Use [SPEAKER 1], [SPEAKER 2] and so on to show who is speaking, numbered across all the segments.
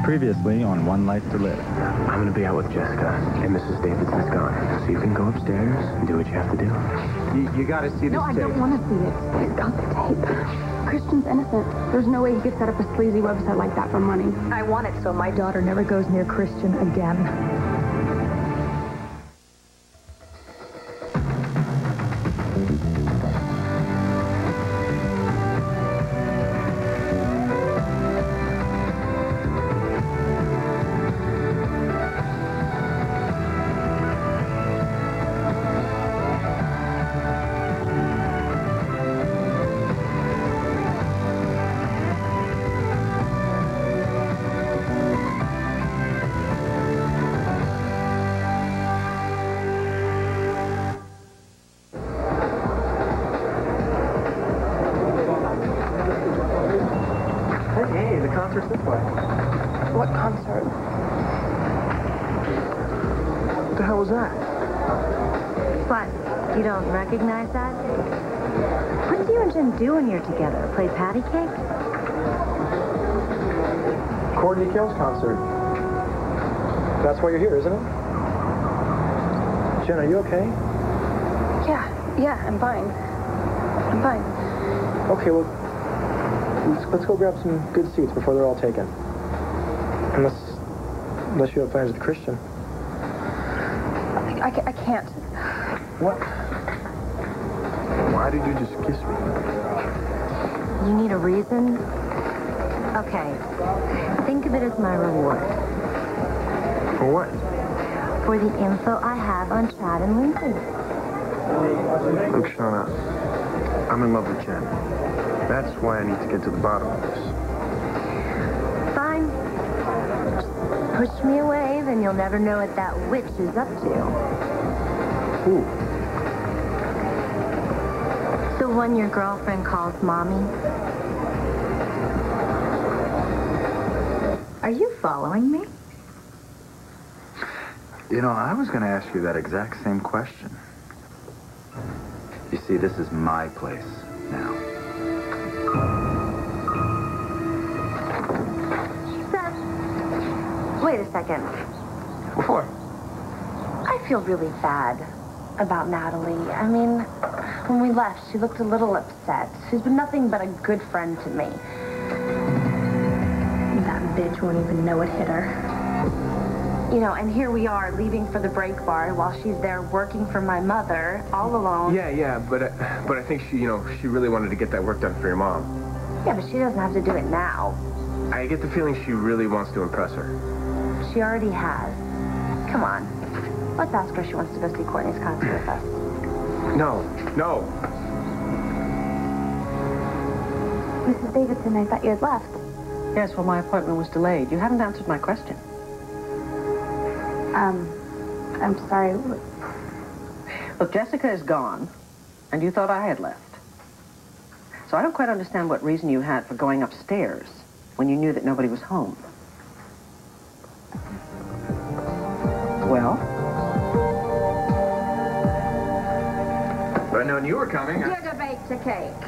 [SPEAKER 1] Previously on One Life to Live.
[SPEAKER 2] I'm going to be out with Jessica, and Mrs. Davidson's gone. So you can go upstairs and do what you have to do.
[SPEAKER 3] You got to see this tape.
[SPEAKER 4] No, I don't want to see it. He's got the tape. Christian's innocent. There's no way he could set up a sleazy website like that for money.
[SPEAKER 5] I want it so my daughter never goes near Christian again.
[SPEAKER 3] Hey, the concert's this way.
[SPEAKER 4] What concert?
[SPEAKER 3] What the hell was that?
[SPEAKER 6] What? You don't recognize that? What do you and Jim do when you're together? Play patty cake?
[SPEAKER 3] Courtney Kill's concert. That's why you're here, isn't it? Jen, are you okay?
[SPEAKER 4] Yeah, I'm fine. I'm fine.
[SPEAKER 3] Okay, well, let's go grab some good seats before they're all taken. Unless you have plans with Christian.
[SPEAKER 4] I can't.
[SPEAKER 3] What? Why did you just kiss me?
[SPEAKER 6] You need a reason? Okay. Think of it as my reward.
[SPEAKER 3] For what?
[SPEAKER 6] For the info I have on Chad and Lindsay.
[SPEAKER 3] Look, Shauna, I'm in love with Jen. That's why I need to get to the bottom of this.
[SPEAKER 6] Fine. Just push me away, then you'll never know what that witch is up to.
[SPEAKER 3] Who?
[SPEAKER 6] The one your girlfriend calls Mommy.
[SPEAKER 5] Are you following me?
[SPEAKER 1] You know, I was going to ask you that exact same question. You see, this is my place now.
[SPEAKER 6] Seth, wait a second.
[SPEAKER 3] What?
[SPEAKER 6] I feel really bad about Natalie. I mean, when we left, she looked a little upset. She's been nothing but a good friend to me.
[SPEAKER 5] That bitch won't even know it hit her.
[SPEAKER 6] You know, and here we are, leaving for the break bar while she's there working for my mother, all alone.
[SPEAKER 2] Yeah, but I think she really wanted to get that work done for your mom.
[SPEAKER 6] Yeah, but she doesn't have to do it now.
[SPEAKER 2] I get the feeling she really wants to impress her.
[SPEAKER 6] She already has. Come on. Let's ask her if she wants to go see Courtney's concert with us.
[SPEAKER 2] No.
[SPEAKER 4] Mrs. Davidson, I thought you had left.
[SPEAKER 7] Yes, well, my appointment was delayed. You haven't answered my question.
[SPEAKER 4] I'm sorry.
[SPEAKER 7] Look, Jessica is gone, and you thought I had left. So I don't quite understand what reason you had for going upstairs when you knew that nobody was home. Well?
[SPEAKER 2] If I'd known you were coming,
[SPEAKER 5] You'd have baked a cake.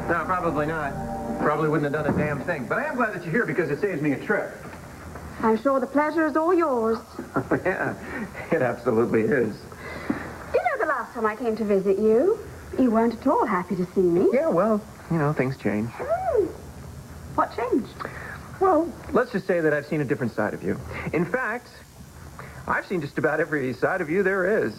[SPEAKER 2] No, probably not. Probably wouldn't have done a damn thing. But I am glad that you're here because it saves me a trip.
[SPEAKER 4] I'm sure the pleasure is all yours.
[SPEAKER 2] Yeah, it absolutely is.
[SPEAKER 4] You know, the last time I came to visit you, you weren't at all happy to see me.
[SPEAKER 2] Yeah, well, things change.
[SPEAKER 4] What changed?
[SPEAKER 2] Well, let's just say that I've seen a different side of you. In fact, I've seen just about every side of you there is.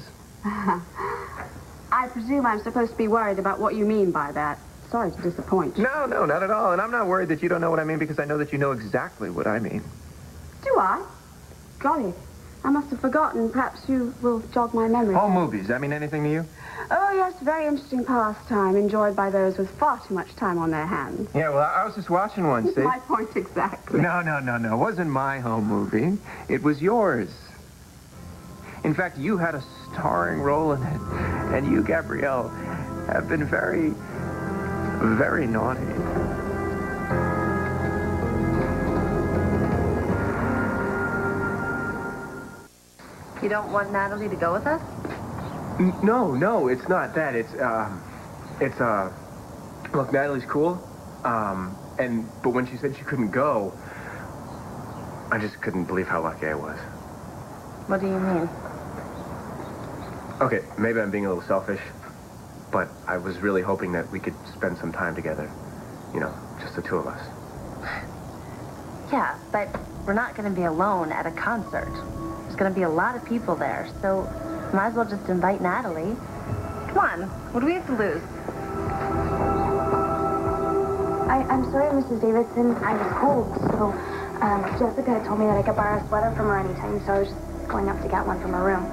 [SPEAKER 4] I presume I'm supposed to be worried about what you mean by that. Sorry to disappoint.
[SPEAKER 2] No, not at all. And I'm not worried that you don't know what I mean because I know that you know exactly what I mean.
[SPEAKER 4] Do I? Golly, I must have forgotten. Perhaps you will jog my memory.
[SPEAKER 2] Home movies, that mean anything to you?
[SPEAKER 4] Oh, yes, very interesting pastime, enjoyed by those with far too much time on their hands.
[SPEAKER 2] Yeah, well, I was just watching one, see?
[SPEAKER 4] My point exactly.
[SPEAKER 2] No. It wasn't my home movie. It was yours. In fact, you had a starring role in it. And you, Gabrielle, have been very, very naughty.
[SPEAKER 6] You don't want Natalie to go with us?
[SPEAKER 2] No, it's not that. Look, Natalie's cool. But when she said she couldn't go,
[SPEAKER 3] I just couldn't believe how lucky I was.
[SPEAKER 6] What do you mean?
[SPEAKER 3] Okay, maybe I'm being a little selfish, but I was really hoping that we could spend some time together. You know, just the two of us.
[SPEAKER 6] Yeah, but we're not going to be alone at a concert. There's going to be a lot of people there, so might as well just invite Natalie. Come on, what do we have to lose?
[SPEAKER 4] I'm sorry, Mrs. Davidson. I was cold, so Jessica had told me that I could borrow a sweater from her anytime, so I was just going up to get one from her room.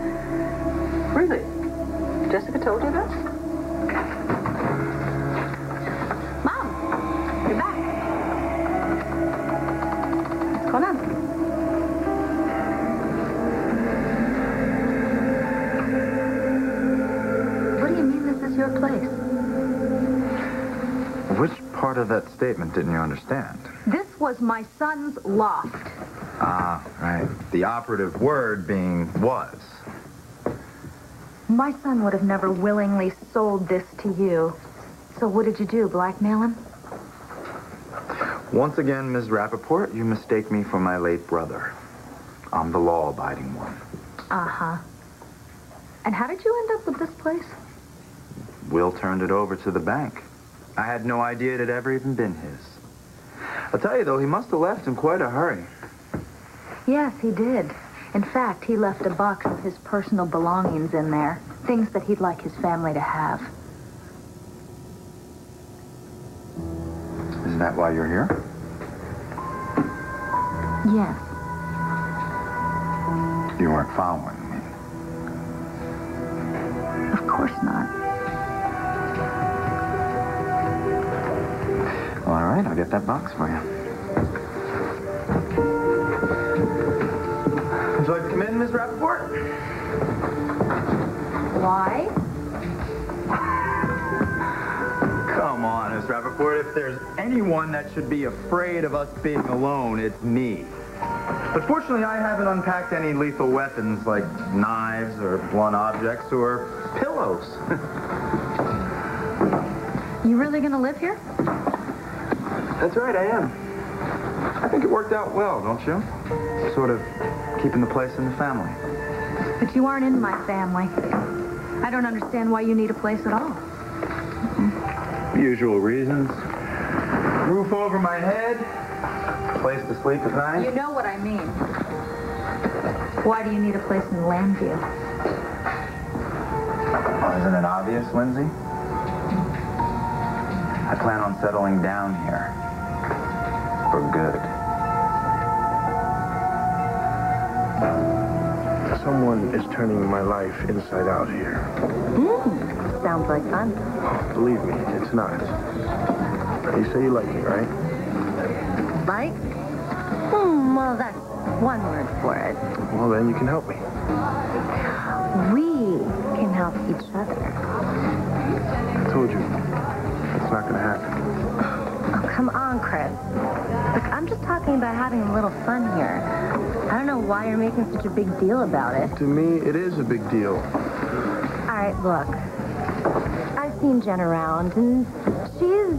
[SPEAKER 7] Really? Jessica told you that?
[SPEAKER 6] Mom, you're back. What's going on?
[SPEAKER 5] What do you mean this is your place?
[SPEAKER 1] Which part of that statement didn't you understand?
[SPEAKER 5] This was my son's loft.
[SPEAKER 1] Ah, right. The operative word being was.
[SPEAKER 5] My son would have never willingly sold this to you. So what did you do, blackmail him?
[SPEAKER 1] Once again, Ms. Rappaport, you mistake me for my late brother. I'm the law-abiding one.
[SPEAKER 5] Uh-huh. And how did you end up with this place?
[SPEAKER 1] Will turned it over to the bank. I had no idea it had ever even been his. I'll tell you, though, he must have left in quite a hurry.
[SPEAKER 5] Yes, he did. In fact, he left a box of his personal belongings in there. Things that he'd like his family to have.
[SPEAKER 1] Isn't that why you're here?
[SPEAKER 5] Yes.
[SPEAKER 1] You weren't following me.
[SPEAKER 5] Of course not.
[SPEAKER 1] All right, I'll get that box for you. Would you like to come in, Ms. Rappaport?
[SPEAKER 5] Why?
[SPEAKER 1] Come on, Ms. Rappaport. If there's anyone that should be afraid of us being alone, it's me. But fortunately, I haven't unpacked any lethal weapons like knives or blunt objects or pillows.
[SPEAKER 5] You really gonna live here?
[SPEAKER 1] That's right, I am. I think it worked out well, don't you? Sort of keeping the place in the family.
[SPEAKER 5] But you aren't in my family. I don't understand why you need a place at all.
[SPEAKER 1] Usual reasons. Roof over my head. Place to sleep at night.
[SPEAKER 5] You know what I mean. Why do you need a place in Landview?
[SPEAKER 1] Oh, isn't it obvious, Lindsay? I plan on settling down here. For good.
[SPEAKER 3] Someone is turning my life inside out here.
[SPEAKER 6] Sounds like fun.
[SPEAKER 3] Believe me, it's not. You say you like me, right?
[SPEAKER 6] Like? Well, that's one word for it.
[SPEAKER 3] Well, then you can help me.
[SPEAKER 6] We can help each other.
[SPEAKER 3] I told you, it's not gonna happen.
[SPEAKER 6] Oh, come on, Chris. Look, I'm just talking about having a little fun here. I don't know why you're making such a big deal about it.
[SPEAKER 3] To me, it is a big deal.
[SPEAKER 6] All right, look. I've seen Jen around, and she's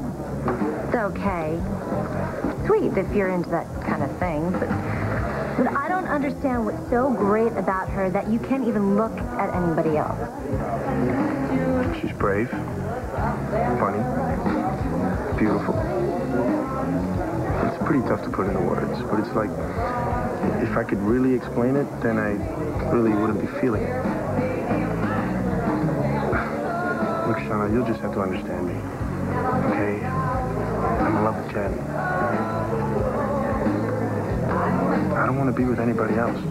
[SPEAKER 6] okay. Sweet if you're into that kind of thing, but I don't understand what's so great about her that you can't even look at anybody else.
[SPEAKER 3] She's brave, funny, beautiful. It's pretty tough to put into words, but it's like, if I could really explain it, then I really wouldn't be feeling it. Look, Shauna, you'll just have to understand me, okay? I'm in love with Jen. I don't want to be with anybody else.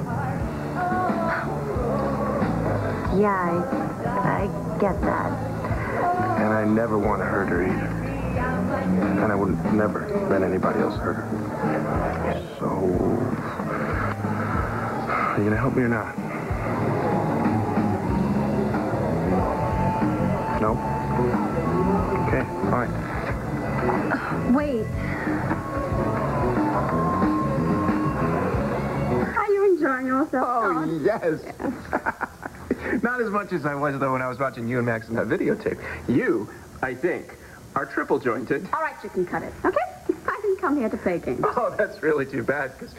[SPEAKER 6] Yeah, I get that.
[SPEAKER 3] And I never want to hurt her either. And I would never let anybody else hurt her. So, are you going to help me or not? No? Okay, fine.
[SPEAKER 5] Wait.
[SPEAKER 4] Are you enjoying yourself?
[SPEAKER 2] Oh, yes. Not as much as I was, though, when I was watching you and Max in that videotape. You, I think, are triple jointed.
[SPEAKER 4] All right, you can cut it, okay? I didn't come here to play games.
[SPEAKER 2] Oh, that's really too bad, because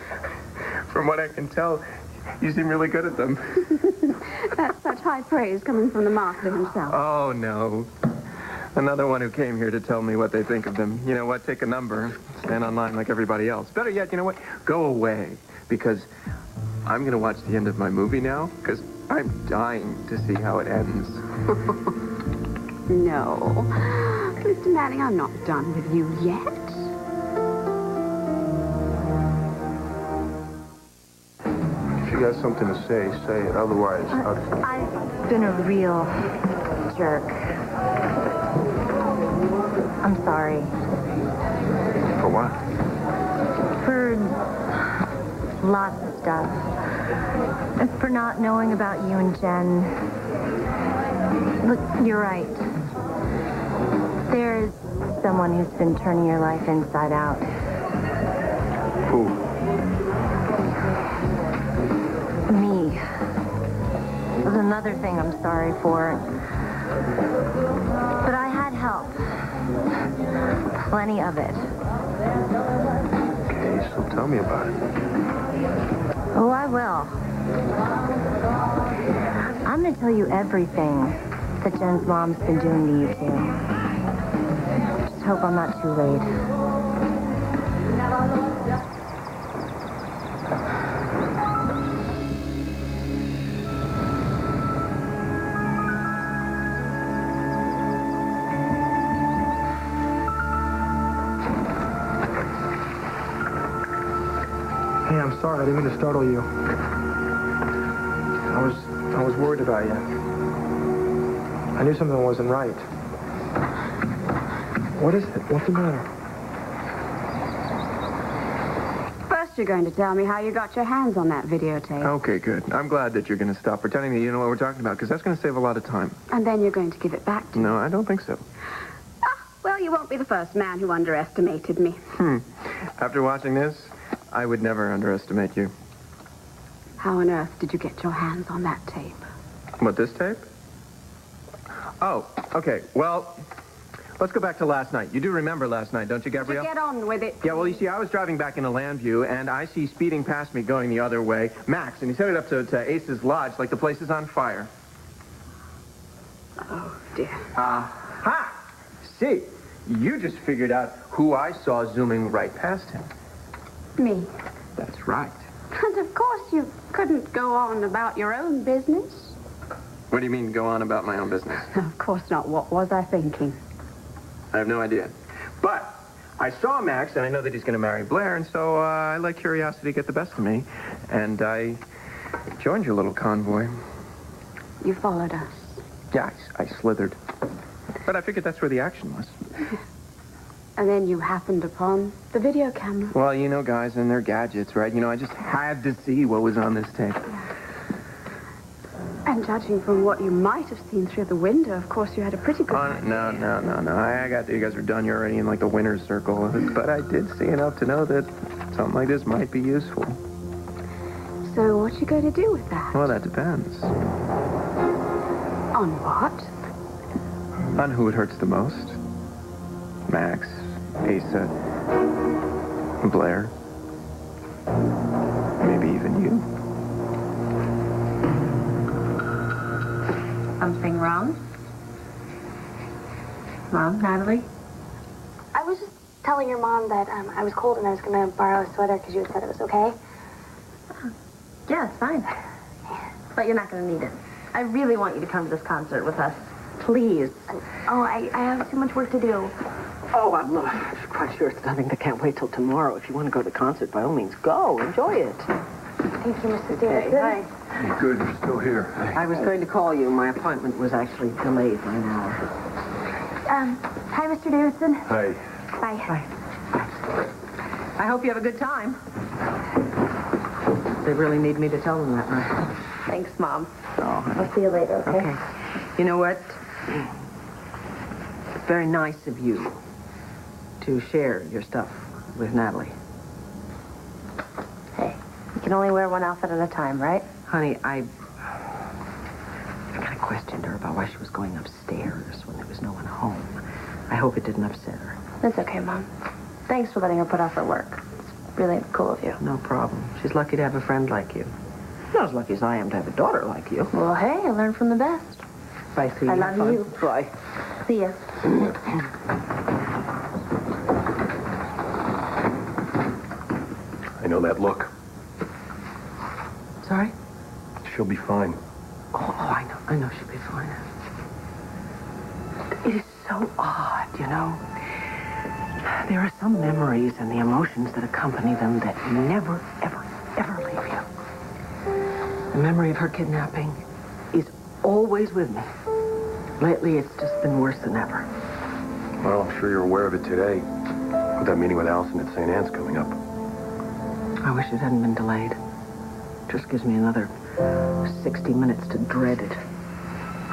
[SPEAKER 2] From what I can tell, you seem really good at them.
[SPEAKER 8] That's such high praise coming from the master himself.
[SPEAKER 2] Oh, no. Another one who came here to tell me what they think of them. You know what? Take a number. Stand online like everybody else. Better yet, you know what? Go away. Because I'm going to watch the end of my movie now. Because I'm dying to see how it ends.
[SPEAKER 8] No. Mr. Manning, I'm not done with you yet.
[SPEAKER 3] If you got something to say, say it. Otherwise,
[SPEAKER 6] I've been a real jerk. I'm sorry.
[SPEAKER 3] For what?
[SPEAKER 6] For lots of stuff. And for not knowing about you and Jen. Look, you're right. There's someone who's been turning your life inside out.
[SPEAKER 3] Who?
[SPEAKER 6] Me. There's another thing I'm sorry for. But I had help. Plenty of it.
[SPEAKER 3] Okay, so tell me about it.
[SPEAKER 6] Oh, I will. I'm going to tell you everything that Jen's mom's been doing to you two. Just hope I'm not too late.
[SPEAKER 3] Hey, I'm sorry. I didn't mean to startle you. I was worried about you. I knew something wasn't right. What is it? What's the matter?
[SPEAKER 8] First, you're going to tell me how you got your hands on that videotape.
[SPEAKER 2] Okay, good. I'm glad that you're going to stop pretending that you know what we're talking about, because that's going to save a lot of time.
[SPEAKER 8] And then you're going to give it back to me.
[SPEAKER 2] No, I don't think so.
[SPEAKER 8] Well, you won't be the first man who underestimated me.
[SPEAKER 2] After watching this, I would never underestimate you.
[SPEAKER 8] How on earth did you get your hands on that tape?
[SPEAKER 2] What, this tape? Oh, okay. Well, let's go back to last night. You do remember last night, don't you, Gabrielle?
[SPEAKER 8] Get on with it.
[SPEAKER 2] Yeah, well, you see, I was driving back into Landview, and I see speeding past me going the other way, Max, and he's headed up to Ace's Lodge like the place is on fire.
[SPEAKER 8] Oh, dear.
[SPEAKER 2] Ha! See, you just figured out who I saw zooming right past him.
[SPEAKER 8] Me.
[SPEAKER 2] That's right.
[SPEAKER 8] And of course you couldn't go on about your own business.
[SPEAKER 2] What do you mean, go on about my own business?
[SPEAKER 8] Of course not. What was I thinking?
[SPEAKER 2] I have no idea. But I saw Max, and I know that he's going to marry Blair, and so I let curiosity get the best of me. And I joined your little convoy.
[SPEAKER 8] You followed us.
[SPEAKER 2] Yeah, I slithered. But I figured that's where the action was.
[SPEAKER 8] And then you happened upon the video camera.
[SPEAKER 2] Well, you know guys and their gadgets, right? You know, I just had to see what was on this tape.
[SPEAKER 8] And judging from what you might have seen through the window, of course, you had a pretty good...
[SPEAKER 2] No. I got that you guys are done. You're already in, like, the winner's circle. But I did see enough to know that something like this might be useful.
[SPEAKER 8] So what you going to do with that?
[SPEAKER 2] Well, that depends.
[SPEAKER 8] On what?
[SPEAKER 2] On who it hurts the most. Max, Asa, Blair. Maybe even you.
[SPEAKER 6] Something wrong? Mom, Natalie?
[SPEAKER 4] I was just telling your mom that I was cold and I was going to borrow a sweater because you had said it was okay.
[SPEAKER 6] Yeah, it's fine. But you're not going to need it. I really want you to come to this concert with us. Please.
[SPEAKER 4] Oh, I have too much work to do.
[SPEAKER 7] Oh, I'm quite sure it's nothing that can't wait till tomorrow. If you want to go to the concert, by all means, go. Enjoy it.
[SPEAKER 4] Thank you, Mrs.
[SPEAKER 7] Okay,
[SPEAKER 4] Davidson.
[SPEAKER 7] hi.
[SPEAKER 3] Good, you're still here.
[SPEAKER 7] I was going to call you. My appointment was actually delayed by an hour.
[SPEAKER 4] Hi, Mr. Davidson.
[SPEAKER 3] Hey.
[SPEAKER 4] Bye.
[SPEAKER 7] I hope you have a good time. They really need me to tell them that, right?
[SPEAKER 6] Thanks, Mom.
[SPEAKER 7] Oh,
[SPEAKER 4] I'll see you later, okay?
[SPEAKER 7] okay. You know what? It's very nice of you to share your stuff with Natalie.
[SPEAKER 6] Hey, you can only wear one outfit at a time, right?
[SPEAKER 7] Honey, I kind of questioned her about why she was going upstairs when there was no one home. I hope it didn't upset her.
[SPEAKER 6] That's okay, Mom. Thanks for letting her put off her work. It's
[SPEAKER 4] really cool of you.
[SPEAKER 7] No problem. She's lucky to have a friend like you. Not as lucky as I am to have a daughter like you.
[SPEAKER 4] Well, hey, I learned from the best.
[SPEAKER 7] Bye, sweetie.
[SPEAKER 4] I love you.
[SPEAKER 7] Bye.
[SPEAKER 4] See ya.
[SPEAKER 3] I know that look.
[SPEAKER 7] Sorry?
[SPEAKER 3] She'll be fine.
[SPEAKER 7] Oh, I know she'll be fine. It is so odd, you know. There are some memories and the emotions that accompany them that never, ever, ever leave you. The memory of her kidnapping is always with me. Lately, it's just been worse than ever.
[SPEAKER 3] Well, I'm sure you're aware of it today, with that meeting with Allison at St. Anne's coming up.
[SPEAKER 7] I wish it hadn't been delayed. Just gives me another 60 minutes to dread it.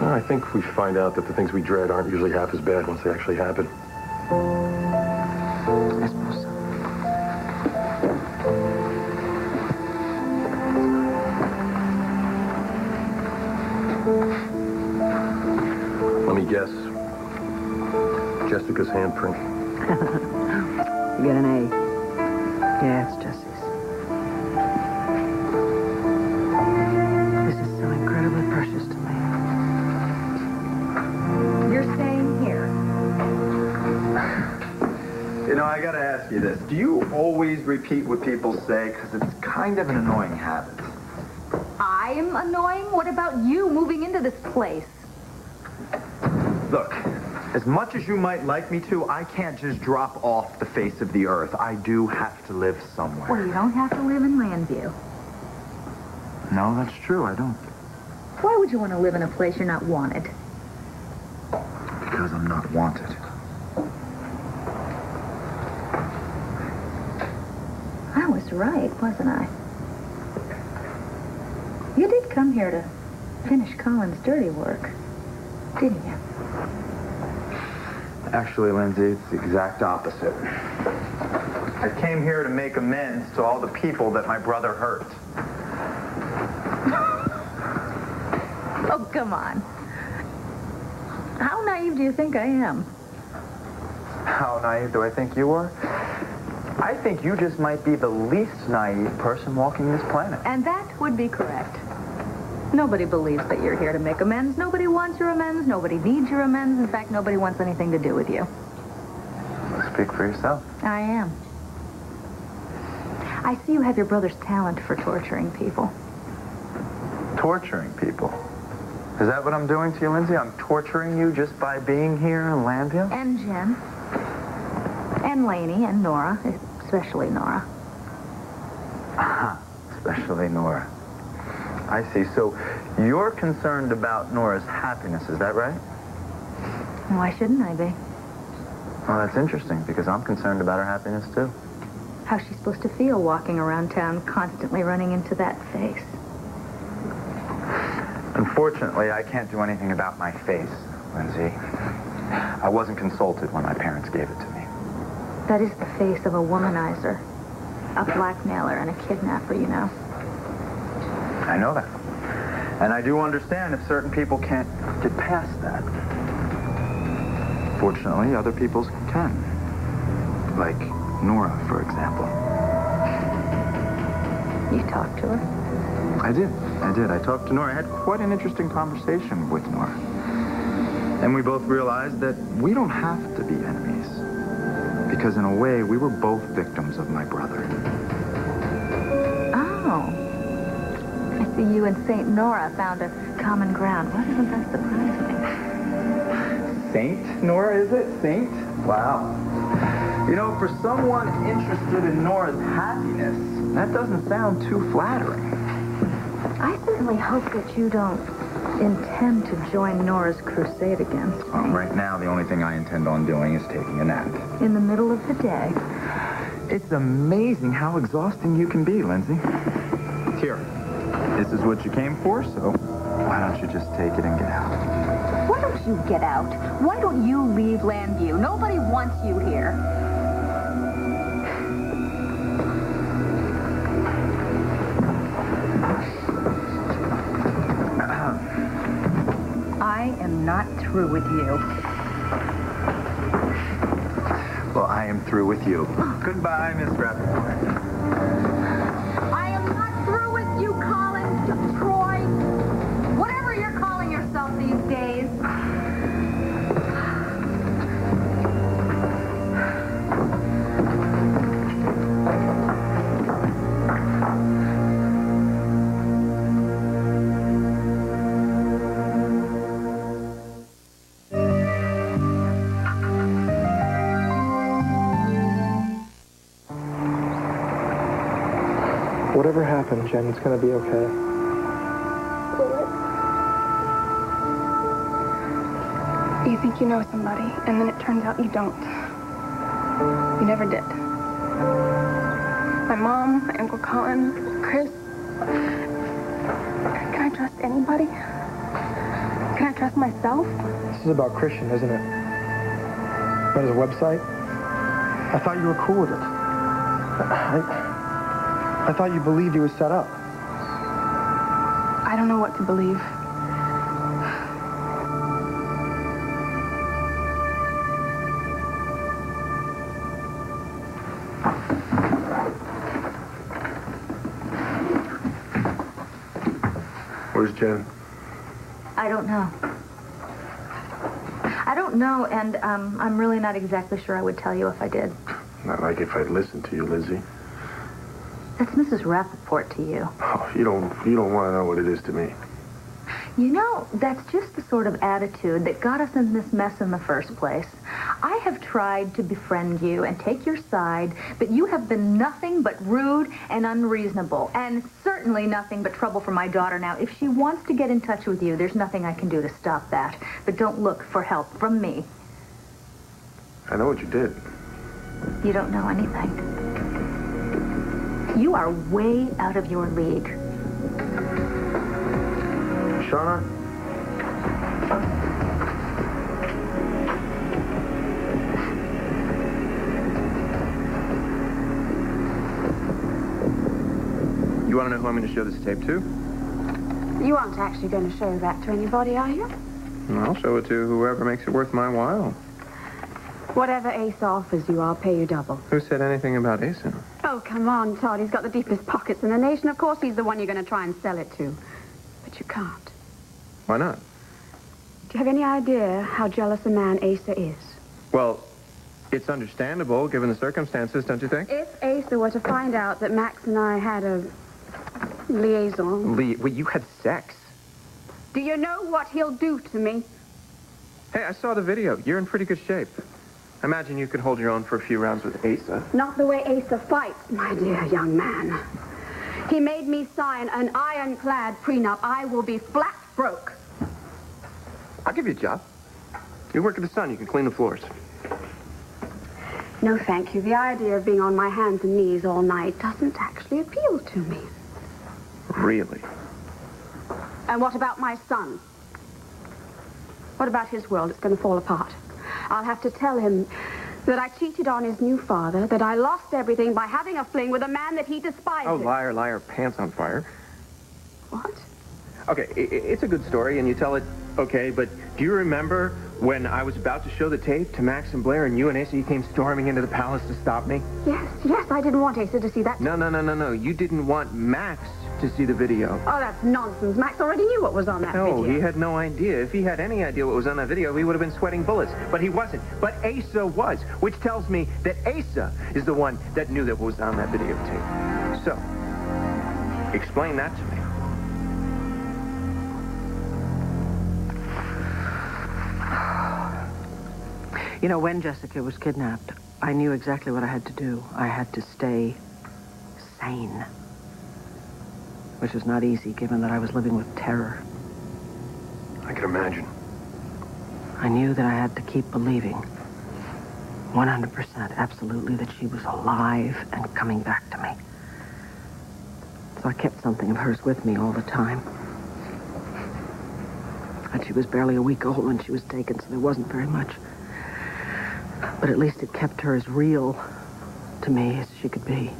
[SPEAKER 3] Well, I think we find out that the things we dread aren't usually half as bad once they actually happen.
[SPEAKER 7] I suppose so.
[SPEAKER 3] Let me guess. Jessica's handprint.
[SPEAKER 7] You get an A. Yeah, it's Jesse's. This is so incredibly precious to me.
[SPEAKER 5] You're staying here.
[SPEAKER 1] You know, I gotta ask you this. Do you always repeat what people say? Because it's kind of an annoying habit.
[SPEAKER 5] I'm annoying? What about you moving into this place?
[SPEAKER 1] Look, as much as you might like me to, I can't just drop off the face of the earth. I do have to live somewhere.
[SPEAKER 5] Well, you don't have to live in Landview.
[SPEAKER 1] No, that's true. I don't.
[SPEAKER 5] Why would you want to live in a place you're not wanted?
[SPEAKER 1] Because I'm not wanted.
[SPEAKER 5] I was right, wasn't I? You did come here to finish Colin's dirty work, didn't you?
[SPEAKER 1] Actually, Lindsay, it's the exact opposite. I came here to make amends to all the people that my brother hurt.
[SPEAKER 5] Oh, come on. How naive do you think I am?
[SPEAKER 1] How naive do I think you are? I think you just might be the least naive person walking this planet.
[SPEAKER 5] And that would be correct. Nobody believes that you're here to make amends. Nobody wants your amends. Nobody needs your amends. In fact, nobody wants anything to do with you.
[SPEAKER 1] Speak for yourself.
[SPEAKER 5] I am. I see you have your brother's talent for torturing people.
[SPEAKER 1] Torturing people? Is that what I'm doing to you, Lindsay? I'm torturing you just by being here in Landview?
[SPEAKER 5] And Jen. And Lainey and Nora. Especially Nora.
[SPEAKER 1] Especially Nora. I see. So you're concerned about Nora's happiness, is that right?
[SPEAKER 5] Why shouldn't I be?
[SPEAKER 1] Well, that's interesting, because I'm concerned about her happiness, too.
[SPEAKER 5] How's she supposed to feel walking around town constantly running into that face?
[SPEAKER 1] Unfortunately, I can't do anything about my face, Lindsay. I wasn't consulted when my parents gave it to me.
[SPEAKER 5] That is the face of a womanizer, a blackmailer, and a kidnapper, you know.
[SPEAKER 1] I know that. And I do understand if certain people can't get past that. Fortunately, other people can. Like Nora, for example.
[SPEAKER 5] You talked to her?
[SPEAKER 1] I did. I talked to Nora. I had quite an interesting conversation with Nora. And we both realized that we don't have to be enemies. Because in a way, we were both victims of my brother.
[SPEAKER 5] Oh. I see you and St. Nora found a common ground. Why doesn't that surprise me?
[SPEAKER 1] Saint Nora, is it? Saint? Wow. You know, for someone interested in Nora's happiness, that doesn't sound too flattering.
[SPEAKER 5] I certainly hope that you don't intend to join Nora's crusade against me.
[SPEAKER 1] Right now, the only thing I intend on doing is taking a nap.
[SPEAKER 5] In the middle of the day.
[SPEAKER 1] It's amazing how exhausting you can be, Lindsay. Here, this is what you came for, so why don't you just take it and get out?
[SPEAKER 5] Why don't you get out? Why don't you leave Landview? Nobody wants you here. I am not through with you.
[SPEAKER 1] Well, I am through with you. Goodbye, Miss Rappaport.
[SPEAKER 3] Whatever happened, Jen, it's gonna be okay.
[SPEAKER 9] You think you know somebody, and then it turns out you don't. You never did. My mom, my Uncle Colin, Chris. Can I trust anybody? Can I trust myself?
[SPEAKER 3] This is about Christian, isn't it? About his website? I thought you were cool with it. I thought you believed he was set up.
[SPEAKER 9] I don't know what to believe.
[SPEAKER 3] Where's Jen?
[SPEAKER 5] I don't know. I don't know, and I'm really not exactly sure I would tell you if I did.
[SPEAKER 3] Not like if I'd listened to you, Lizzie.
[SPEAKER 5] That's Mrs. Rappaport to you.
[SPEAKER 3] Oh, you don't want to know what it is to me.
[SPEAKER 5] You know, that's just the sort of attitude that got us in this mess in the first place. I have tried to befriend you and take your side, but you have been nothing but rude and unreasonable, and certainly nothing but trouble for my daughter. Now, if she wants to get in touch with you, there's nothing I can do to stop that. But don't look for help from me.
[SPEAKER 3] I know what you did.
[SPEAKER 5] You don't know anything. You are way out of your league.
[SPEAKER 3] Shauna?
[SPEAKER 2] You want to know who I'm going to show this tape to?
[SPEAKER 8] You aren't actually going to show that to anybody, are you?
[SPEAKER 2] I'll show it to whoever makes it worth my while.
[SPEAKER 8] Whatever Ace offers you, I'll pay you double.
[SPEAKER 2] Who said anything about Asa?
[SPEAKER 8] Oh, come on, Todd. He's got the deepest pockets in the nation. Of course he's the one you're going to try and sell it to. But you can't.
[SPEAKER 2] Why not?
[SPEAKER 8] Do you have any idea how jealous a man Asa is?
[SPEAKER 2] Well, it's understandable given the circumstances, don't you think?
[SPEAKER 8] If Asa were to find out that Max and I had a liaison...
[SPEAKER 2] Well, you had sex.
[SPEAKER 8] Do you know what he'll do to me?
[SPEAKER 2] Hey, I saw the video. You're in pretty good shape. I imagine you could hold your own for a few rounds with Asa.
[SPEAKER 8] Not the way Asa fights, my dear young man. He made me sign an ironclad prenup. I will be flat broke.
[SPEAKER 2] I'll give you a job. You work at the Sun. You can clean the floors.
[SPEAKER 8] No, thank you. The idea of being on my hands and knees all night doesn't actually appeal to me.
[SPEAKER 2] Really?
[SPEAKER 8] And what about my son? What about his world? It's going to fall apart. I'll have to tell him that I cheated on his new father, that I lost everything by having a fling with a man that he despises.
[SPEAKER 2] Oh, liar, liar, pants on fire.
[SPEAKER 8] What?
[SPEAKER 2] Okay, it's a good story, and you tell it okay, but do you remember when I was about to show the tape to Max and Blair, and you and Asa came storming into the palace to stop me?
[SPEAKER 8] Yes, I didn't want Asa to see that.
[SPEAKER 2] No. You didn't want Max to see the video.
[SPEAKER 8] Oh, that's nonsense. Max already knew what was on that video.
[SPEAKER 2] No, he had no idea. If he had any idea what was on that video, he would have been sweating bullets. But he wasn't. But Asa was, which tells me that Asa is the one that knew that was on that videotape. So, explain that to me.
[SPEAKER 7] You know, when Jessica was kidnapped, I knew exactly what I had to do. I had to stay sane. Which was not easy, given that I was living with terror.
[SPEAKER 3] I can imagine.
[SPEAKER 7] I knew that I had to keep believing 100%, absolutely, that she was alive and coming back to me. So I kept something of hers with me all the time. And she was barely a week old when she was taken, so there wasn't very much. But at least it kept her as real to me as she could be.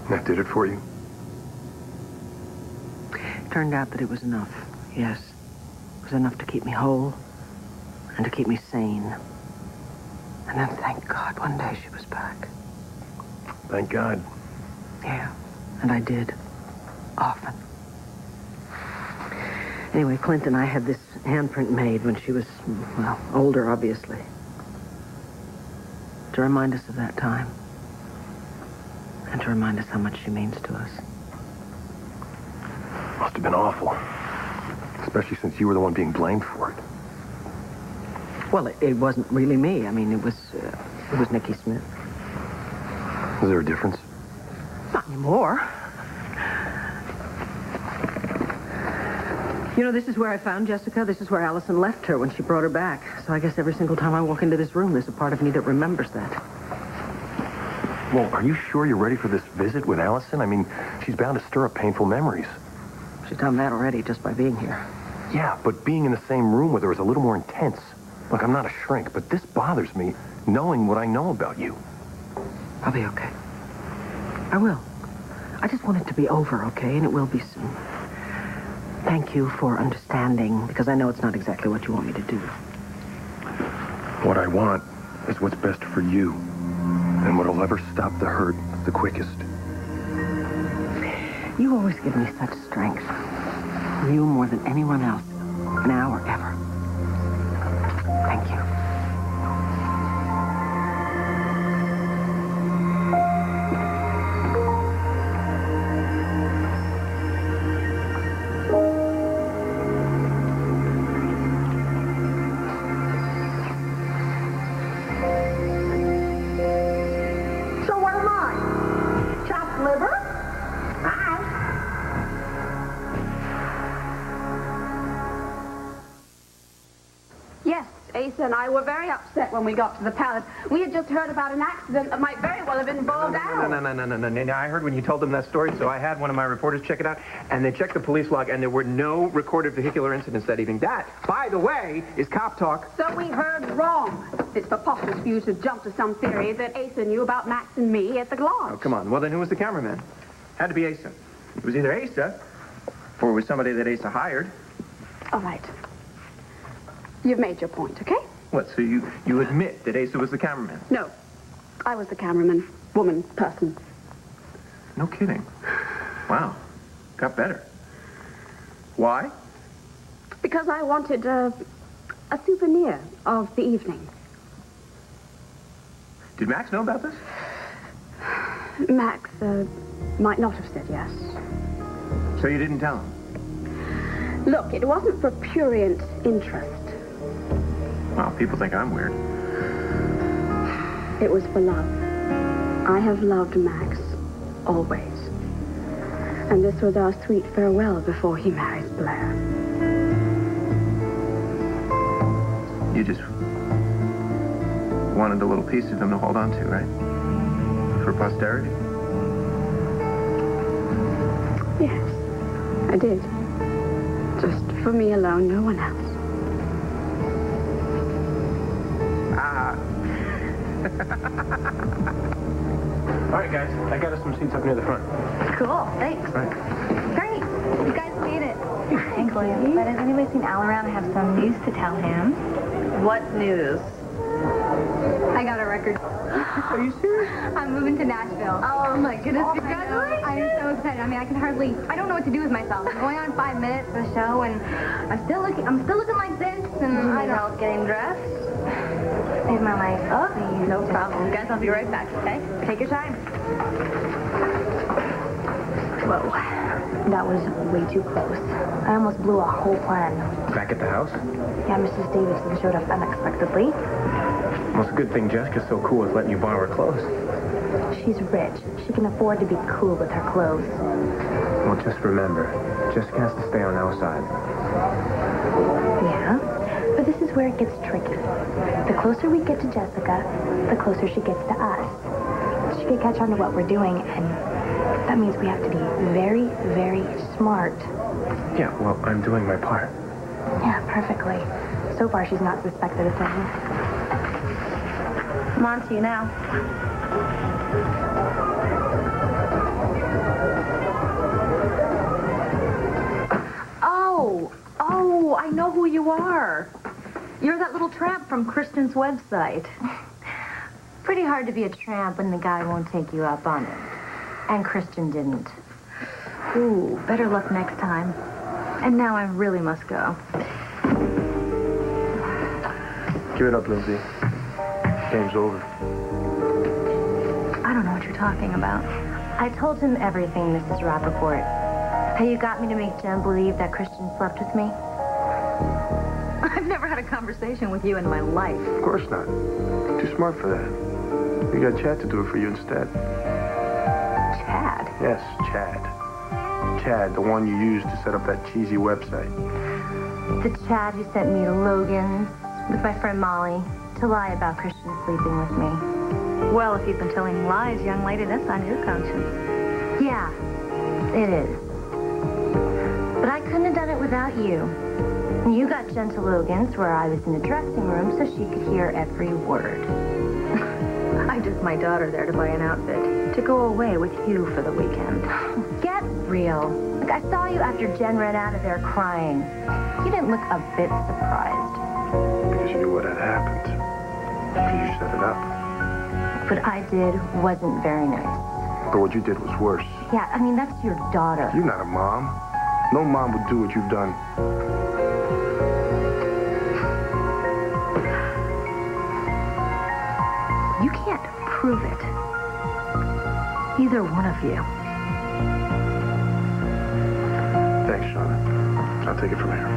[SPEAKER 3] That did it for you?
[SPEAKER 7] Turned out that it was enough, yes. It was enough to keep me whole and to keep me sane. And then, thank God, one day she was back.
[SPEAKER 3] Thank God.
[SPEAKER 7] Yeah, and I did. Often. Anyway, Clint and I had this handprint made when she was, well, older, obviously. To remind us of that time. And to remind us how much she means to us.
[SPEAKER 3] Must have been awful. Especially since you were the one being blamed for it.
[SPEAKER 7] Well, it wasn't really me. I mean, it was Nicky Smith.
[SPEAKER 3] Is there a difference?
[SPEAKER 7] Not Anymore. You know, this is where I found Jessica. This is where Allison left her when she brought her back. So I guess every single time I walk into this room, there's a part of me that remembers that.
[SPEAKER 10] Well, are you sure you're ready for this visit with Allison? I mean, she's bound to stir up painful memories.
[SPEAKER 7] She's done that already just by being here.
[SPEAKER 10] Yeah, but being in the same room with her is a little more intense. Look, I'm not a shrink, but this bothers me, knowing what I know about you.
[SPEAKER 7] I'll be okay. I will. I just want it to be over, okay? And it will be soon. Thank you for understanding, because I know it's not exactly what you want me to do.
[SPEAKER 10] What I want is what's best for you, and what'll ever stop the hurt the quickest.
[SPEAKER 7] You always give me such strength. You more than anyone else, now or ever. Thank you.
[SPEAKER 11] So what am I? Chopped liver?
[SPEAKER 8] Yes, Asa and I were very upset when we got to the palace. We had just heard about an accident that might very well have involved Al.
[SPEAKER 2] No. I heard when you told them that story, so I had one of my reporters check it out, and they checked the police log, and there were no recorded vehicular incidents that evening. That, by the way, is cop talk.
[SPEAKER 8] So we heard wrong. It's preposterous for you to jump to some theory that Asa knew about Max and me at the lodge.
[SPEAKER 2] Oh, come on. Well, then who was the cameraman? Had to be Asa. It was either Asa, or it was somebody that Asa hired.
[SPEAKER 8] All right. You've made your point, okay?
[SPEAKER 2] What, so you admit that Asa was the cameraman?
[SPEAKER 8] No. I was the cameraman. Woman. Person.
[SPEAKER 2] No kidding. Wow. Got better. Why?
[SPEAKER 8] Because I wanted a souvenir of the evening.
[SPEAKER 2] Did Max know about this?
[SPEAKER 8] Max might not have said yes.
[SPEAKER 2] So you didn't tell him?
[SPEAKER 8] Look, it wasn't for prurient interest.
[SPEAKER 2] Well, people think I'm weird.
[SPEAKER 8] It was for love. I have loved Max, always. And this was our sweet farewell before he marries Blair.
[SPEAKER 2] You just wanted a little piece of him to hold on to, right? For posterity?
[SPEAKER 8] Yes, I did. Just for me alone, no one else.
[SPEAKER 2] All right, guys. I got us some seats up near the front.
[SPEAKER 5] Cool, thanks.
[SPEAKER 2] Right.
[SPEAKER 5] Great, you guys made it. Thank you. But has anybody seen Al around? I have some news to tell him.
[SPEAKER 7] What news?
[SPEAKER 5] I got a record.
[SPEAKER 2] Are you serious?
[SPEAKER 5] I'm moving to Nashville.
[SPEAKER 7] Oh, my goodness.
[SPEAKER 5] Congratulations. I'm so excited. I mean, I don't know what to do with myself. I'm going on in 5 minutes for the show, and I'm still looking like this, and I don't help getting dressed. Save my life. Oh, no problem. Guys, I'll be right back, okay? Take your time. Whoa. That was way too close. I almost blew a whole plan.
[SPEAKER 2] Back at the house?
[SPEAKER 5] Yeah, Mrs. Davidson showed up unexpectedly.
[SPEAKER 2] Well, it's a good thing Jessica's so cool as letting you borrow her clothes.
[SPEAKER 5] She's rich. She can afford to be cool with her clothes.
[SPEAKER 2] Well, just remember, Jessica has to stay on our side.
[SPEAKER 5] Yeah? But this is where it gets tricky. The closer we get to Jessica, the closer she gets to us. She could catch on to what we're doing, and that means we have to be very, very smart.
[SPEAKER 2] Yeah, well, I'm doing my part.
[SPEAKER 5] Yeah, perfectly. So far, she's not suspected a thing. I'm on to you now. Oh, I know who you are. You're that little tramp from Kristen's website. Pretty hard to be a tramp when the guy won't take you up on it. And Kristen didn't. Ooh, better luck next time. And now I really must go.
[SPEAKER 3] Give it up, Lindsay. Game's over.
[SPEAKER 5] I don't know what you're talking about.
[SPEAKER 6] I told him everything, Mrs. Rappaport. How you got me to make Jen believe that Christian slept with me?
[SPEAKER 5] I've never had a conversation with you in my life.
[SPEAKER 3] Of course not. Too smart for that. You got Chad to do it for you instead.
[SPEAKER 5] Chad?
[SPEAKER 3] Yes, Chad. Chad, the one you used to set up that cheesy website.
[SPEAKER 6] The Chad who sent me to Logan's with my friend Molly to lie about Christian sleeping with me.
[SPEAKER 5] Well, if you've been telling lies, young lady, that's on your conscience.
[SPEAKER 6] Yeah, it is. But I couldn't have done it without you. You got Jen to Logan's where I was in the dressing room so she could hear every word.
[SPEAKER 5] I took my daughter there to buy an outfit to go away with you for the weekend.
[SPEAKER 6] Get real. Look, I saw you after Jen ran out of there crying. You didn't look a bit surprised.
[SPEAKER 3] Because you knew what had happened. Because you set it up.
[SPEAKER 6] What I did wasn't very nice.
[SPEAKER 3] But what you did was worse.
[SPEAKER 6] Yeah, I mean, that's your daughter.
[SPEAKER 3] You're not a mom. No mom would do what you've done.
[SPEAKER 5] You can't prove it. Either one of you.
[SPEAKER 3] Thanks, Shauna. I'll take it from here.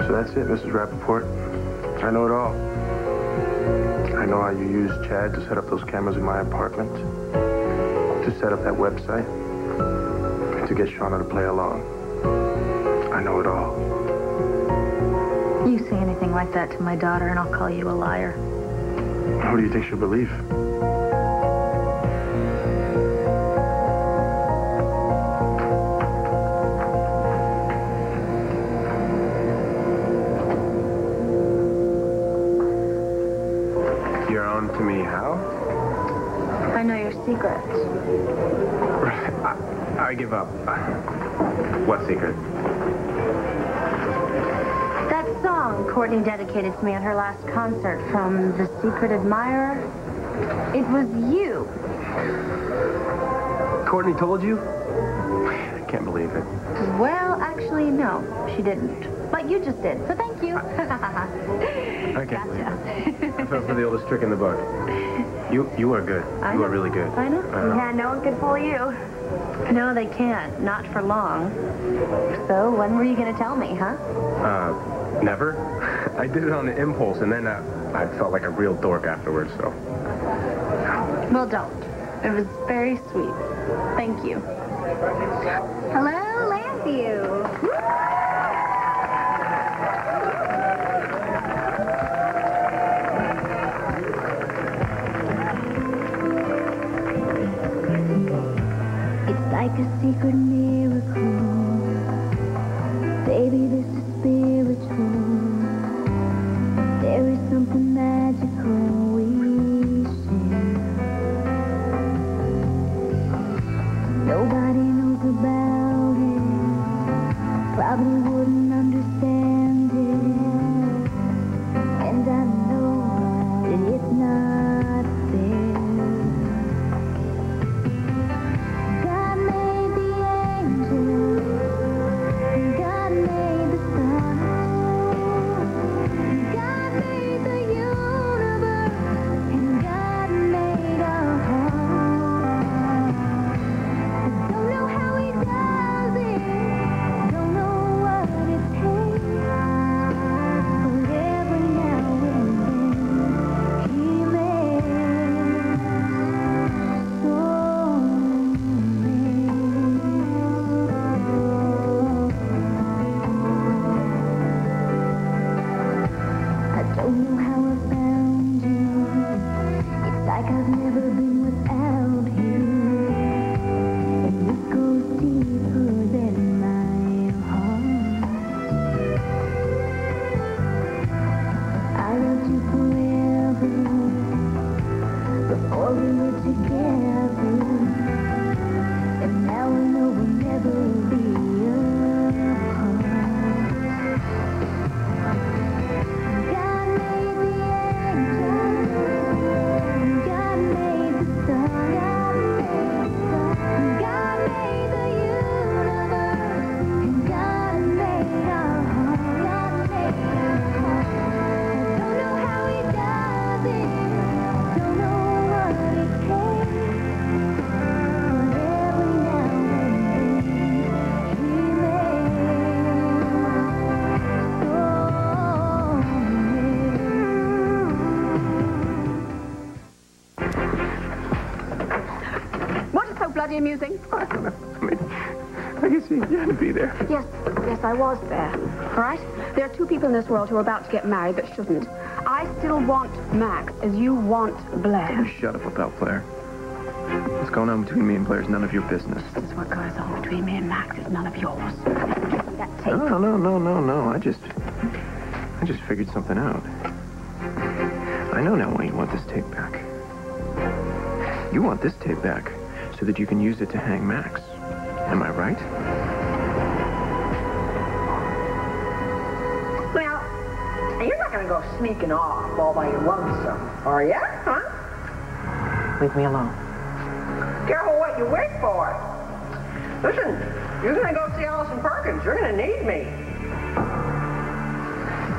[SPEAKER 3] So that's it, Mrs. Rappaport. I know it all. I know how you used Chad to set up those cameras in my apartment, to set up that website, and to get Shauna to play along. I know it all.
[SPEAKER 5] You say anything like that to my daughter and I'll call you a liar.
[SPEAKER 3] Who do you think she'll believe?
[SPEAKER 10] You're on to me how?
[SPEAKER 5] I know your secrets.
[SPEAKER 10] I give up. What secret?
[SPEAKER 6] That song Courtney dedicated to me at her last concert from The Secret Admirer, it was you.
[SPEAKER 10] Courtney told you? I can't believe it.
[SPEAKER 5] Well, actually, no, she didn't. But you just did, so thank you.
[SPEAKER 10] I can't believe
[SPEAKER 5] Gotcha.
[SPEAKER 10] it. I fell for the oldest trick in the book. You are good.
[SPEAKER 5] I
[SPEAKER 10] You
[SPEAKER 5] know.
[SPEAKER 10] are really good.
[SPEAKER 5] I know.
[SPEAKER 6] Yeah, no one could fool you.
[SPEAKER 5] No, they can't. Not for long.
[SPEAKER 6] So, when were you going to tell me, huh?
[SPEAKER 10] Never. I did it on an impulse, and then I felt like a real dork afterwards, so.
[SPEAKER 5] Well, don't. It was very sweet. Thank you.
[SPEAKER 6] Hello, Lampview.
[SPEAKER 4] It's like a secret miracle. Baby, this is spiritual. There is something magical we share. Nobody knows about it. Probably wouldn't understand it. And I know that it's not fair. God made the angels, and God made the stars, and God made the universe, and God made our hearts. I don't know how he does it, don't know what it takes, but every now and then he makes I don't know how I found you. It's like I've never been without you. And this goes deeper than my heart. I loved you forever before we were together. And now I know we'll never be apart. God made the angels, God made the stars, God made the universe, and God made our hearts. I don't know how he does it, don't know what it takes, but every now and then
[SPEAKER 8] bloody amusing?
[SPEAKER 2] I don't know. I mean, I guess you had to be there.
[SPEAKER 8] Yes, I was there. All right? There are two people in this world who are about to get married but shouldn't. I still want Max as you want Blair.
[SPEAKER 2] Shut up about Blair. What's going on between me and Blair is none of your business.
[SPEAKER 8] This is what goes on between me and Max is none of yours. That tape.
[SPEAKER 2] No. I just figured something out. I know now why you want this tape back. You want this tape back so that you can use it to hang Max. Am I right?
[SPEAKER 11] Well, you're not going to go sneaking off all by your lonesome, are you? Huh?
[SPEAKER 7] Leave me alone.
[SPEAKER 11] Careful what you wish for. Listen, you're going to go see Allison Perkins. You're going to need me.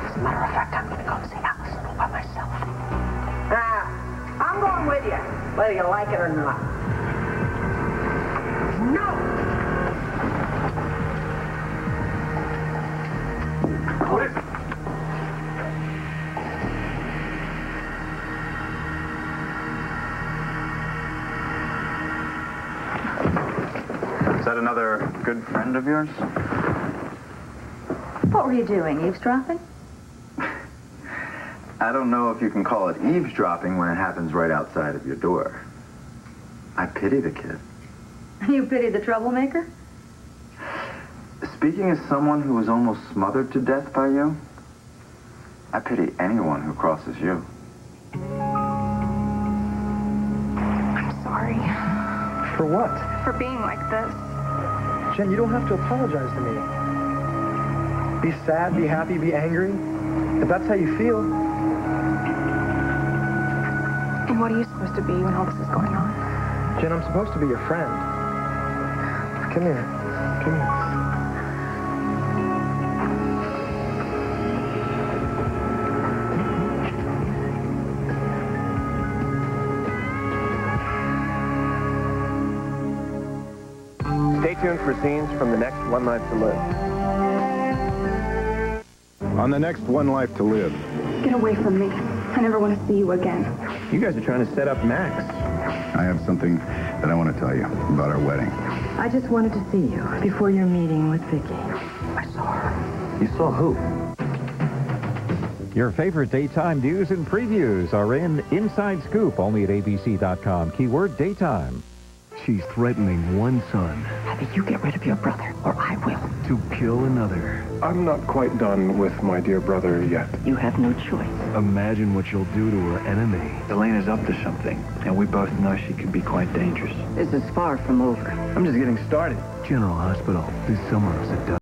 [SPEAKER 7] As a matter of fact, I'm going to go and see Allison all by myself.
[SPEAKER 11] I'm going with you, whether you like it or not. No!
[SPEAKER 10] What is it?
[SPEAKER 1] Is that another good friend of yours?
[SPEAKER 5] What were you doing, eavesdropping?
[SPEAKER 1] I don't know if you can call it eavesdropping when it happens right outside of your door. I pity the kid.
[SPEAKER 5] You pity the troublemaker?
[SPEAKER 1] Speaking as someone who was almost smothered to death by you, I pity anyone who crosses you.
[SPEAKER 9] I'm sorry
[SPEAKER 3] For what?
[SPEAKER 9] for being like this.
[SPEAKER 3] Jen, you don't have to apologize to me. Be sad, be happy, be angry. If that's how you feel.
[SPEAKER 9] And what are you supposed to be when all this is going on?
[SPEAKER 3] Jen, I'm supposed to be your friend. Come here. Come here.
[SPEAKER 2] Stay tuned for scenes from the next One Life to Live.
[SPEAKER 12] On the next One Life to Live.
[SPEAKER 9] Get away from me. I never want to see you again.
[SPEAKER 2] You guys are trying to set up Max.
[SPEAKER 12] I have something that I want to tell you about our wedding.
[SPEAKER 7] I just wanted to see you before your meeting with Vicky. I saw her.
[SPEAKER 10] You saw who?
[SPEAKER 13] Your favorite daytime news and previews are in Inside Scoop, only at abc.com. Keyword daytime.
[SPEAKER 10] She's threatening one son
[SPEAKER 7] Either you get rid of your brother, or I will.
[SPEAKER 10] to kill another.
[SPEAKER 3] I'm not quite done with my dear brother yet.
[SPEAKER 7] You have no choice.
[SPEAKER 10] Imagine what you'll do to her enemy.
[SPEAKER 14] Elena's up to something, and we both know she can be quite dangerous.
[SPEAKER 7] This is far from over.
[SPEAKER 14] I'm just getting started.
[SPEAKER 10] General Hospital, this summer,